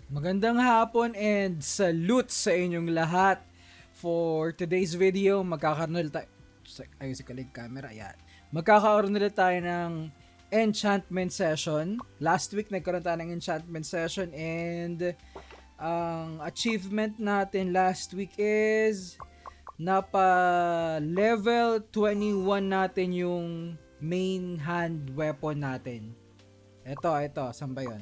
Magandang hapon and salute sa inyong lahat. For today's video, magkakaroon ulit tayo. Ayusin ko lang yung camera. Yan. Magkakaroon ulit tayo ng enchantment session. Last week, nagkaroon tayo ng enchantment session and ang achievement natin last week is napa level 21 natin yung main hand weapon natin. Ito, saan ba yun?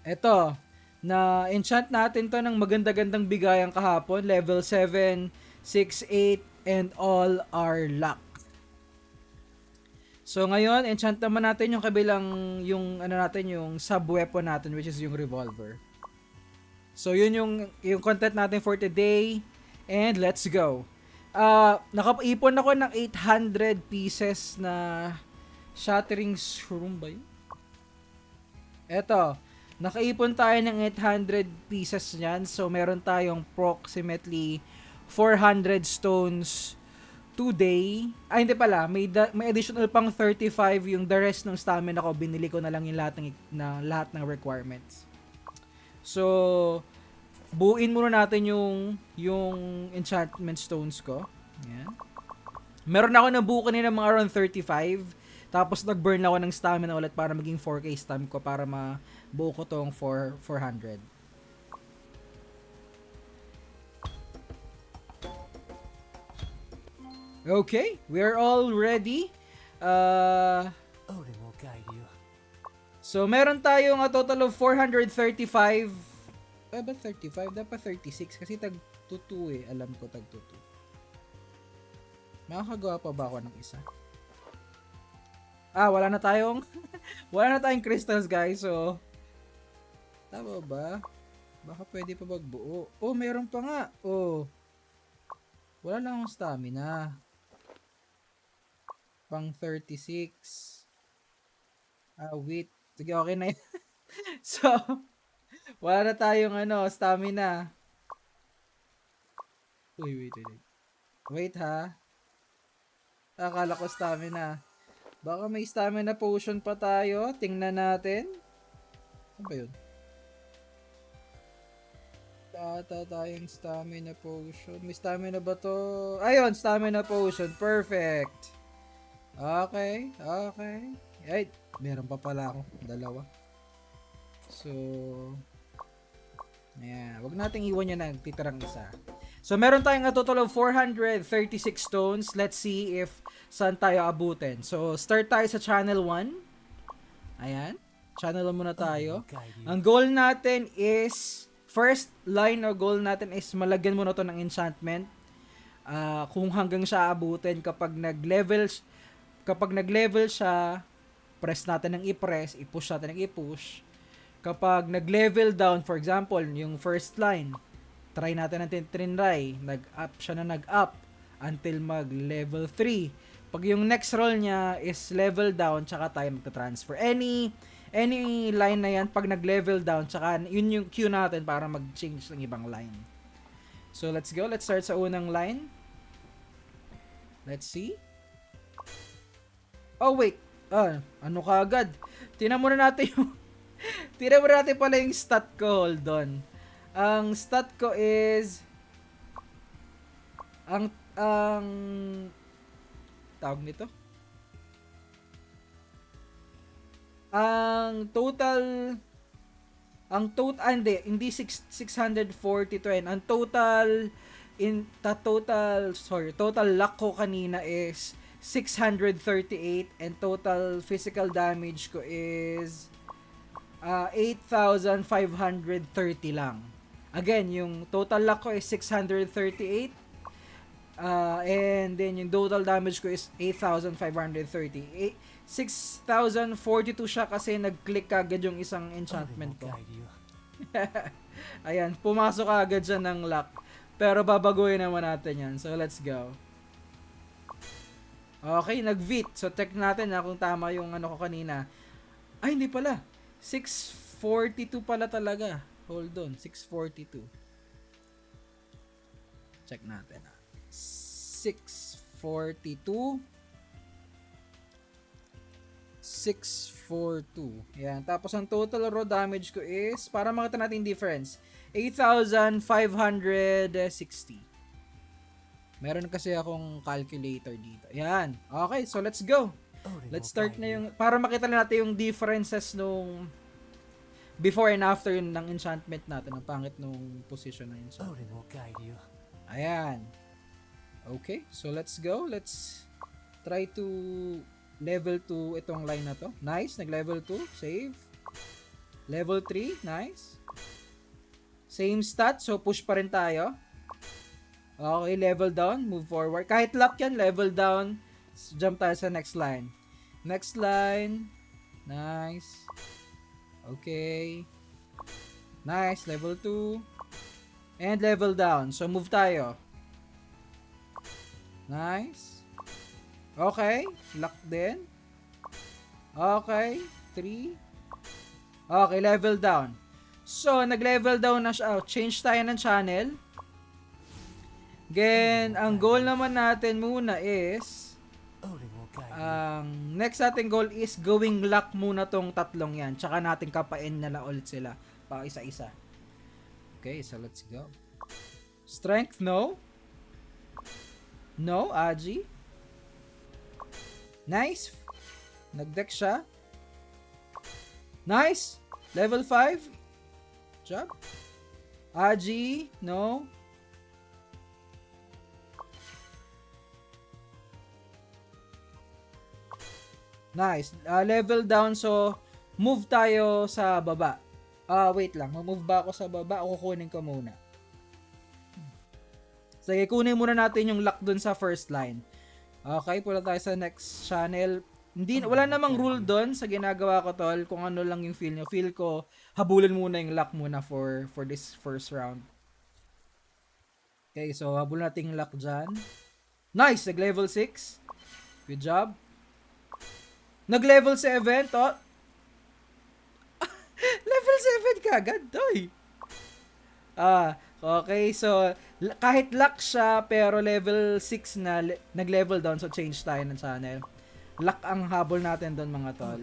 Eto, na enchant natin to ng maganda-gandang bigayan kahapon, level 7, 6, 8, and all are luck. So ngayon, enchant naman natin yung kabilang, yung ano natin, yung sub-weapon natin, which is yung revolver. So yun yung content natin for today, and let's go. Nakaipon ako ng 800 pieces na Shattering Shroom ba yun? Eto, nakaipon tayo ng 800 pieces niyan. So, meron tayong approximately 400 stones today. Ay, hindi pala. May additional pang 35 yung the rest ng stamina ko. Binili ko na lang yung lahat ng requirements. So, buuin muna natin yung enchantment stones ko. Yan. Meron ako nabuo kanina mga around 35. Tapos nag-burn ako ng stamina ulit para maging 4k stam ko para mabuo ko tong 400. Okay, we're all ready. Odin will guide you. So meron tayong a total of 435. Ba't 35? Dapat 36 kasi tag 22 eh. Alam ko tag 22. Makakagawa pa ba ako ng isa? Wala na tayong wala na tayong crystals, guys. So tama ba? Baka pwede pa magbuo. Oh, meron pa nga. Oh. Wala lang akong stamina. Pang 36. Wait. Sige, okay na yun. So, wala na tayong stamina. Wait. Wait ha. Akala ko stamina. Baka may stamina potion pa tayo. Tingnan natin. Ano ba yun? Tayong stamina potion. May stamina ba to? Ayun, stamina potion. Perfect. Okay. Ay, meron pa pala ako. Dalawa. So, ayan. Wag nating iwan yan ng titirang isa. So, meron tayong a total of 436 stones. Let's see if saan tayo abutin. So, start tayo sa channel 1. Ayan. Channel 1 muna tayo. Ang goal natin is, first line o goal natin is malagyan mo na to ng enchantment. Kung hanggang siya abutin kapag nag-level siya, press natin ng i-press, i-push natin ng i-push. Kapag nag-level down, for example, yung first line, try natin natin trinry, nag-up siya na nag-up until mag-level 3. Pag yung next roll niya is level down, tsaka tayo magta-transfer. Any line na yan, pag nag-level down, tsaka yun yung queue natin para mag-change ng ibang line. So, let's go. Let's start sa unang line. Let's see. Oh, wait. Ano ka agad? Tingnan muna natin pala yung stat ko. Hold on. Ang stat ko is ang tawag nito. Hindi 642 yun. Ang total luck ko kanina is 638 and total physical damage ko is 8,530 lang. Again, yung total luck ko is 638 and then yung total damage ko is 8,530. 6,042 siya kasi nag-click agad yung isang enchantment ko. Ayan, pumasok agad siya ng luck. Pero babaguhin naman natin yan. So, let's go. Okay, nag-vit. So, check natin kung tama yung ano ko kanina. Ay, hindi pala. 642 pala talaga. Hold on, 642. Check natin. 642. 642 4-2. Yan. Tapos ang total raw damage ko is, para makita natin yung difference, 8,560. Meron kasi akong calculator dito. Yan. Okay, so let's go. Let's start na yung, para makita na natin yung differences nung before and after yun ng enchantment natin. Ang pangit nung position ng enchantment. Ayan. Okay, so let's go. Let's try to level 2 itong line na to. Nice, nag-level 2. Save. Level 3, nice. Same stat, so push pa rin tayo. Okay, level down, move forward. Kahit lock yan, level down. Jump tayo sa next line. Next line. Nice. Okay. Nice, level 2. And level down. So move tayo. Nice. Okay, lock din. Okay, 3. Okay, level down. So, nag-level down na siya. Change tayo ng channel. Again, ang goal naman natin muna is next nating goal is going lock muna tong tatlong yan. Tsaka natin kapain na lang ulit sila. Pa isa-isa. Okay, so let's go. Strength, no. No, Agi. Nice. Nag-deck siya. Nice. Level 5. Job. Agi, no. Nice. Level down, so move tayo sa baba. Wait lang. Move ba ako sa baba o kukunin ko muna? Sige, kunin muna natin yung lock dun sa first line. Okay, pula tayo sa next channel. Wala namang rule dun sa ginagawa ko, tol. Kung ano lang yung feel nyo. Feel ko, habulin muna yung lock muna for this first round. Okay, so habulin natin yung lock dyan. Nice! Nag-level 6. Good job. Nag-level 7, to. Level 7 kagad, toy. Okay, so kahit lock siya pero level 6 na nag-level down, so change tayo ng channel. Lock ang habol natin doon, mga tol.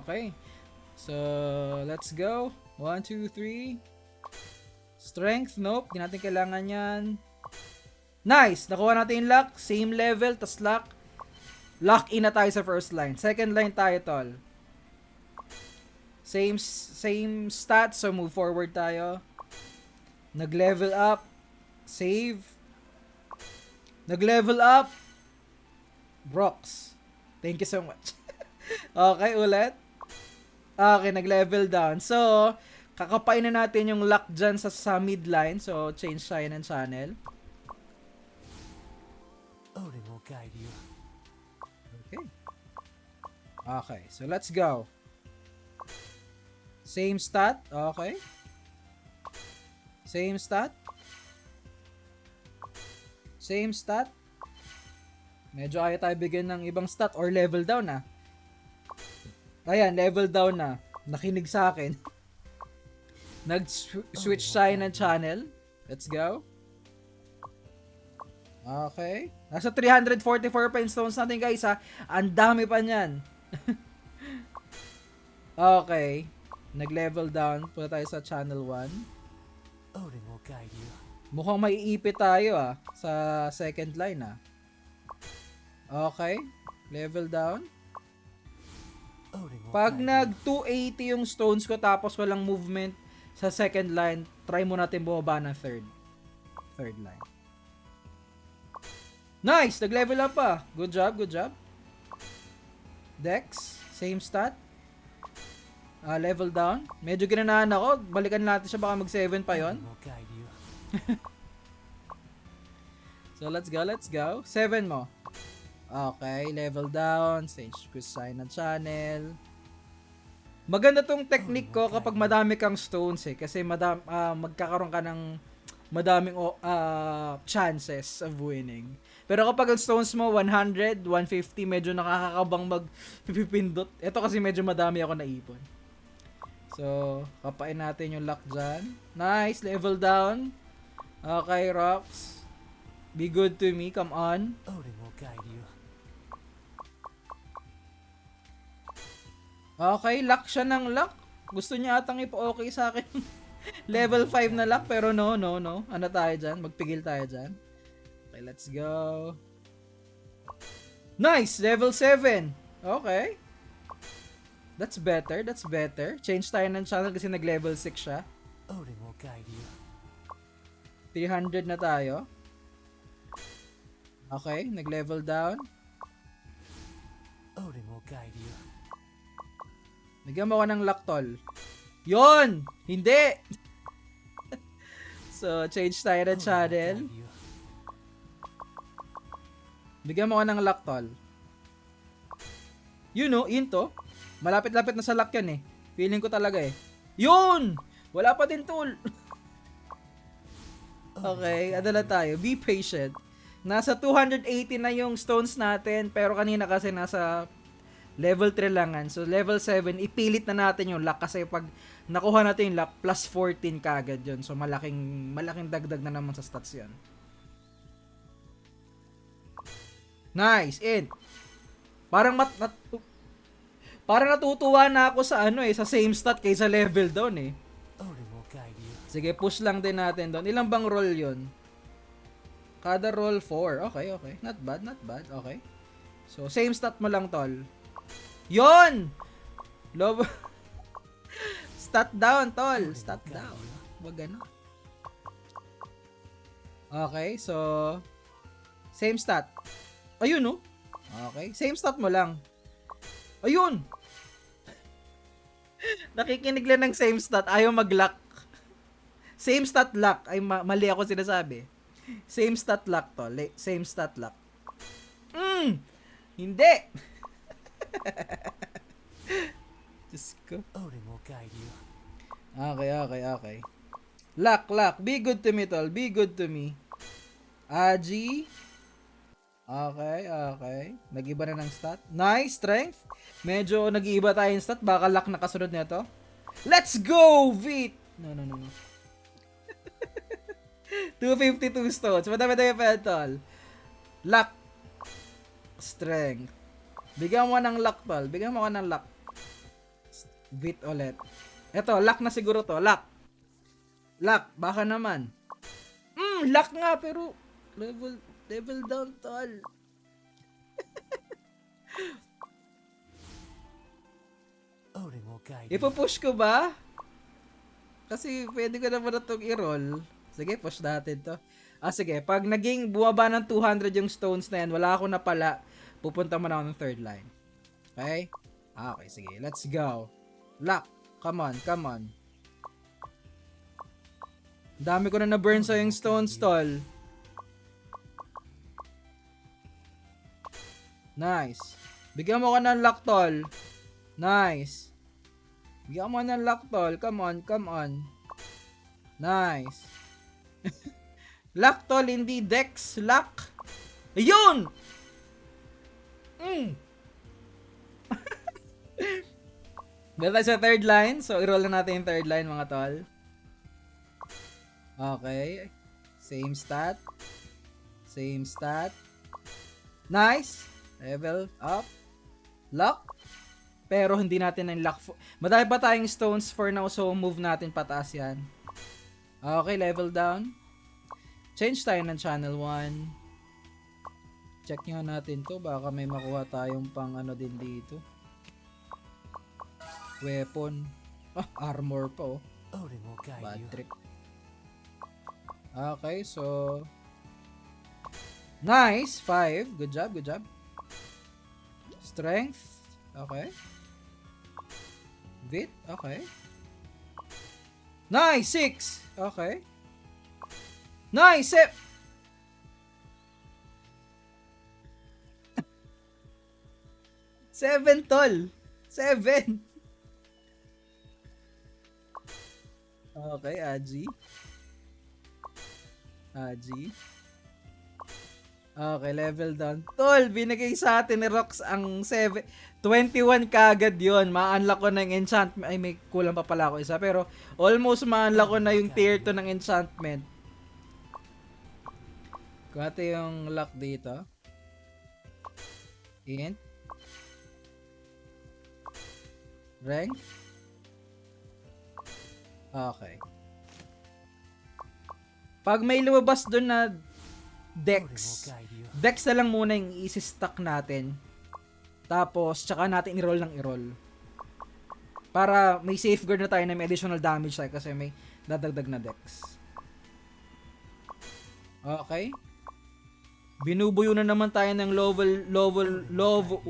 Okay. So, let's go. 1, 2, 3. Strength, nope. Hindi natin kailangan yan. Nice! Nakuha natin yung lock. Same level, tas lock. Lock in na tayo sa first line. Second line tayo, tol. Same stats, so move forward tayo. Nag-level up. Save. Nag-level up. Brox. Thank you so much. Okay, ulit. Okay, nag-level down. So, kakapain na natin yung lock dyan sa mid line. So, change tayo ng channel. Okay. Okay, so let's go. Same stat. Okay. Same stat. Same stat. Medyo ayaw tayo bigyan ng ibang stat or level down na. Ayan, level down na. Nakinig sa akin. Nag-switch tayo ng channel. Let's go. Okay. Nasa 344 pa yung stones natin, guys, ha. Ang dami pa niyan. Okay. Nag-level down. Punta tayo sa channel 1. Mukhang maiipit tayo, sa second line, Okay. Level down. Pag nag-280 yung stones ko tapos walang movement sa second line, try mo natin bumaba ng third line. Nice! Nag-level up pa. Good job, good job. Dex, same stat. Level down. Medyo ginanahan ako. Balikan natin siya, baka mag-7 pa yon. So, let's go, let's go. 7 mo. Okay, level down. Change ko sign ng channel. Maganda tong technique ko kapag madami kang stones, kasi magkakaroon ka ng madaming chances of winning. Pero kapag ang stones mo 100, 150, medyo nakakakabang magpipindot. Ito kasi medyo madami ako naipon. So, kapain natin yung luck dyan. Nice, level down. Okay, Rox. Be good to me, come on. Okay, lock siya ng lock. Gusto niya atang ipa-okay sa akin. Level 5 na lock, pero no, no, no. Ano tayo dyan? Magpigil tayo dyan. Okay, let's go. Nice! Level 7. Okay. That's better, that's better. Change tayo ng channel kasi nag-level 6 siya. 300 na tayo. Okay, nag-level down. Bigyan mo ko ng luck, tol. Yon! Hindi! So, change tayo ng channel. Bigyan mo ko ng luck, tol. You know, yun to. Malapit-lapit na sa luck yan eh. Feeling ko talaga eh. Yun! Wala pa din, tol. Okay, adala tayo. Be patient. Nasa 280 na yung stones natin, pero kanina kasi nasa level 3 langan. So, level 7, ipilit na natin yung luck kasi pag nakuha natin yung luck, plus 14 kagad yun. So, malaking dagdag na naman sa stats yun. Nice! In! Parang parang natutuwa na ako sa sa same stat kaysa level down eh. Sige, push lang din natin doon. Ilang bang roll yun? Kada roll 4. Okay, okay. Not bad, not bad. Okay. So, same stat mo lang, tol. Yon! Lob... Stat down, tol. Stat down. Wag ano. Okay, so... Same stat. Ayun, no? Okay. Same stat mo lang. Ayun! Nakikinig lang ng same stat. Ayaw mag-lock. Same stat lock. Ay, mali ako sinasabi. Same stat lock to. Same stat lock. Hindi! Diyos ko. Okay, okay, okay. Lock, lock. Be good to me, tol. Be good to me. Aji. Okay, okay. Nag-iba na ng stat. Nice, strength. Medyo nag-iiba tayong stat. Baka lock na kasunod nito. Let's go, Vit! No, no, no, no. 252 stones. Madami-dami pa tol. Luck. Strength. Bigyan mo ng luck, tol. Bigyan mo ko ng luck. Bit ulit. Eto, luck na siguro to. Luck. Luck. Baka naman. Luck nga, pero level down, tol. Ipupush ko ba? Kasi pwede ko naman na itong i-roll. Sige, push natin to. Sige. Pag naging buwaba ng 200 yung stones na yan, wala ako na pala, pupunta mo na ako ng third line. Okay? Okay, sige. Let's go. Lock. Come on, come on. Dami ko na na-burn sa yung stones, tol. Nice. Bigyan mo ko ng luck, tol. Nice. Bigyan mo ng luck, tol. Come on, come on. Nice. Luck, tol, hindi dex. Luck. Ayun! Dito sa third line. So, i-roll na natin yung third line, mga tol. Okay. Same stat. Same stat. Nice. Level up. Luck. Pero hindi natin ang luck. Madami pa tayong stones for now, so move natin pataas yan. Okay, level down. Change tayo ng channel 1. Check nyo natin to. Baka may makuha tayong pang ano din dito. Weapon. Armor pa oh. Bad trip. Okay, so... Nice! 5. Good job, good job. Strength. Okay. Wit. Okay. Nice! 6. Okay. Nice! 7, tol. 7. Okay, Aji. Aji. Okay, level down. Tol, binigay sa atin ni Rox ang 21 kagad yon. Ma-unlock ko ng enchantment. Ay, may kulang pa pala ako isa. Pero almost ma-unlock ko na yung tier 2 ng enchantment. Kuha yung lock dito. Int. Strength. Okay. Pag may lumabas doon na Dex na lang muna yung isi-stack natin. Tapos, tsaka natin i-roll ng i-roll. Para may safeguard na tayo na may additional damage tayo kasi may dadagdag na Dex. Okay. Binubuyo na naman tayo ng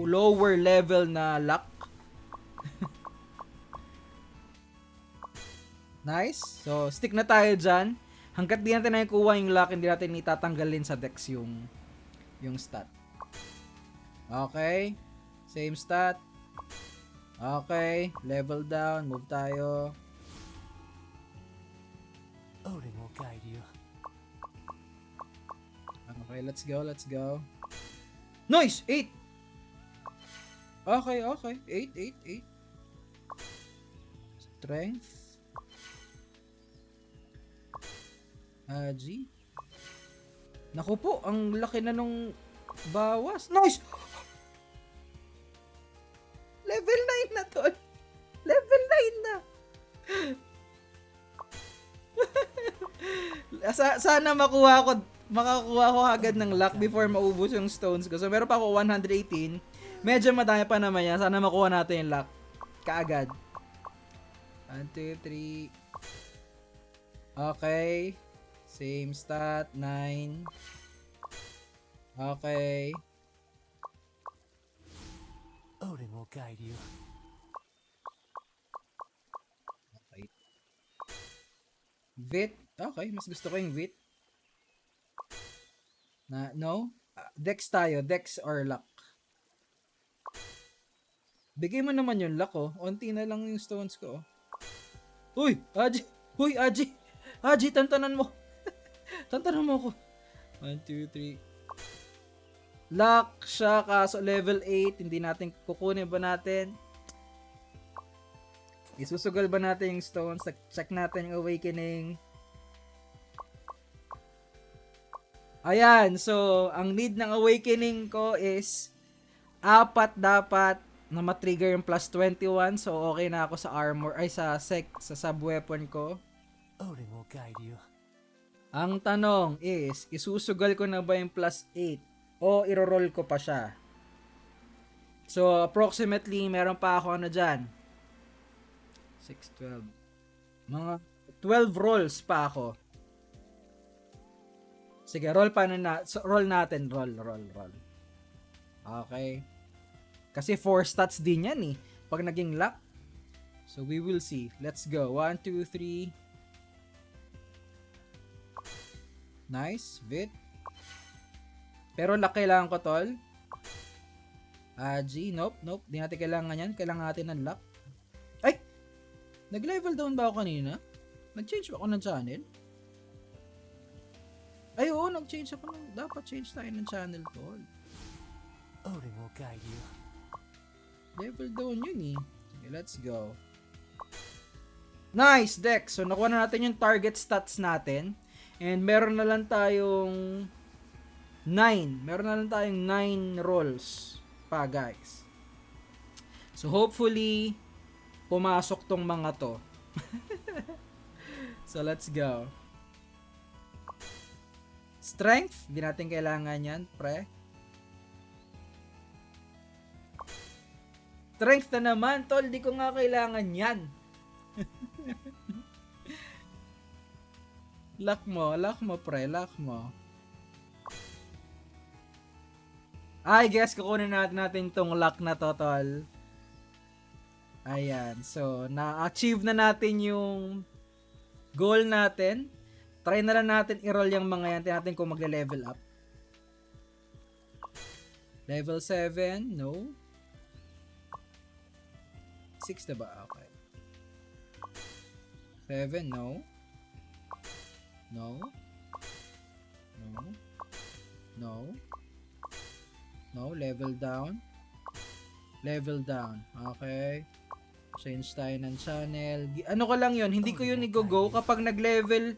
lower level na luck. Nice. So, stick na tayo dyan. Hanggat di natin nakukuha yung luck, hindi natin itatanggalin sa Dex yung stat. Okay. Same stat. Okay. Level down. Move tayo. Odin will guide you. Okay, let's go. Nice! 8! Okay. 8. Strength. G. Naku po, ang laki na nung bawas. Nice! Level 9 na to. Level 9 na. Sana makakuha ko agad ng luck before maubos yung stones ko. So meron pa ako 118. Medyo madami pa naman yan. Sana makuha natin yung luck kaagad. 1, 2, 3. Okay. Same stat, 9. Okay. Odin will guide you. Okay. Vit. Okay, mas gusto ko yung Vit. No? Dex tayo. Dex or luck. Bigay mo naman yung luck, oh. Unti na lang yung stones ko, oh. Uy! Aji! Uy, Aji! Aji, tantanan mo! Tantanan mo ako. 1, 2, 3. Luck siya, kaso level 8. Hindi natin kukunin ba natin? Isusugal ba natin yung stones? Check natin yung awakening. Ayan, so ang need ng awakening ko is 4 dapat na matrigger yung plus 21. So okay na ako sa armor, ay sa sub weapon ko. Odin will guide you. Ang tanong is, isusugal ko na ba yung plus 8 o iro-roll ko pa siya? So approximately meron pa ako ano dyan, 6, 12, mga 12 rolls pa ako. Sige, roll natin. Roll. Okay. Kasi 4 stats din yan eh. Pag naging luck. So we will see. Let's go. 1, 2, 3. Nice. Vit. Pero luck kailangan ko, tol. G. Nope. Di natin kailangan yan. Kailangan natin ng luck. Ay! Nag-level down ba ako kanina? Nag-change ba ako ng channel? Ay, oo, nag-change ako ng... Dapat change tayo ng channel, tol. Odin will guide you. Level down yun eh. Sige, let's go. Nice, Dex. So, nakuha na natin yung target stats natin. And meron na lang tayong 9. Meron na lang tayong 9 rolls pa, guys. So, hopefully, pumasok tong mga to. So, let's go. Strength, hindi natin kailangan yan, pre. Strength na naman, tol. Di ko nga kailangan yan. Luck mo, pre. Luck mo. I guess kukunin natin tong luck na to, tol. Ayan. So, na-achieve na natin yung goal natin. Try na lang natin i-roll yung mga yan. Tingnan natin kung magle-level up. Level 7, no. 6 na ba? Okay. 7, no. No. Level down. Okay. Change tayo ng channel. Ano ko lang yun, hindi ko yun i-go kapag nag-level.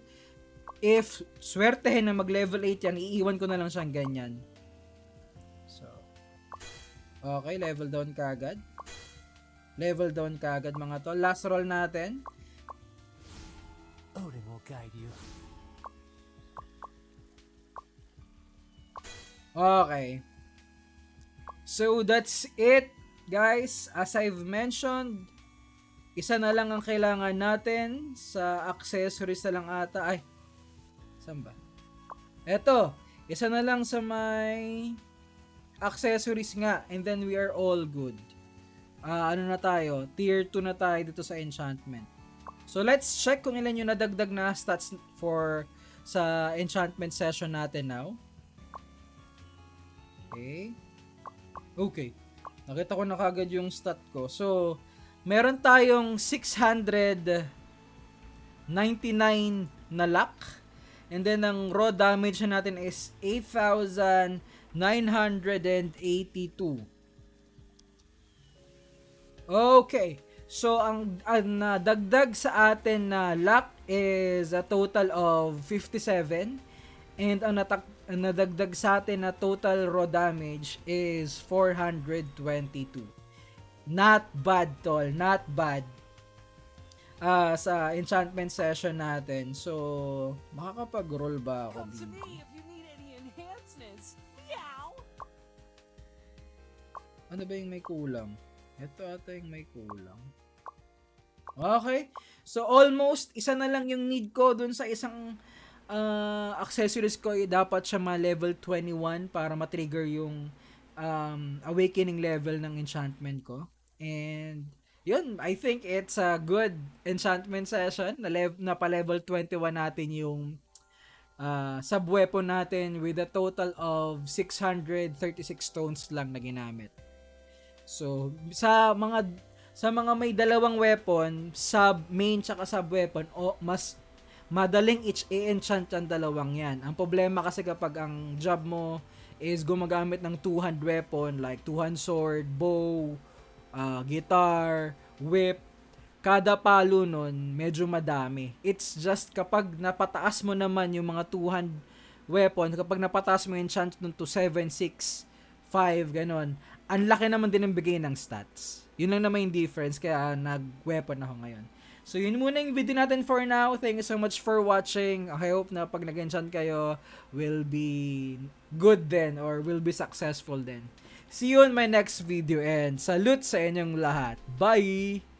If swertehin na mag-level 8 yan, iiwan ko na lang siyang ganyan. So, okay, level down ka agad. Level down kagad mga tol. Last roll natin. Odin will guide you. Okay. So that's it, guys. As I've mentioned, isa na lang ang kailangan natin sa accessories na lang ata. Ay, saan ba? Eto, isa na lang sa may accessories nga, and then we are all good. Ano na tayo? Tier 2 na tayo dito sa enchantment. So let's check kung ilan yung nadagdag na stats for sa enchantment session natin now. Okay. Nakita ko na kagad yung stat ko. So, meron tayong 699 na luck. And then, ang raw damage natin is 8,982. Okay. So, ang nadagdag sa atin na luck is a total of 57. And ang nadagdag sa atin na total raw damage is 422. Not bad, tol. Not bad. Sa enchantment session natin. So, makakapag-roll ba ako Come to dito? me if you need any enhancements. Meow. Ano ba yung may kulang? Ito ata yung may kulang. Okay. So, almost isa na lang yung need ko dun sa isang accessories ko. Dapat siya ma-level 21 para ma-trigger yung awakening level ng enchantment ko. And, yun, I think it's a good enchantment session. Na pa-level 21 natin yung sub-weapon natin with a total of 636 stones lang na ginamit. So, sa mga may dalawang weapon, main tsaka sub-weapon, mas madaling i-enchant ang dalawang yan. Ang problema kasi kapag ang job mo is gumagamit ng two-hand weapon like two-hand sword, bow, guitar, whip, kada palo nun, medyo madami. It's just kapag napataas mo naman yung mga two-hand weapon, kapag napataas mo yung enchant nun to 7, 6, 5, ganon, ang laki naman din ng bigay ng stats. Yun lang naman yung difference, kaya nag-weapon ako ngayon. So, yun muna yung video natin for now. Thank you so much for watching. I hope na pag nag-enchant kayo, will be good then, or will be successful then. See you in my next video, and salute sa inyong lahat. Bye!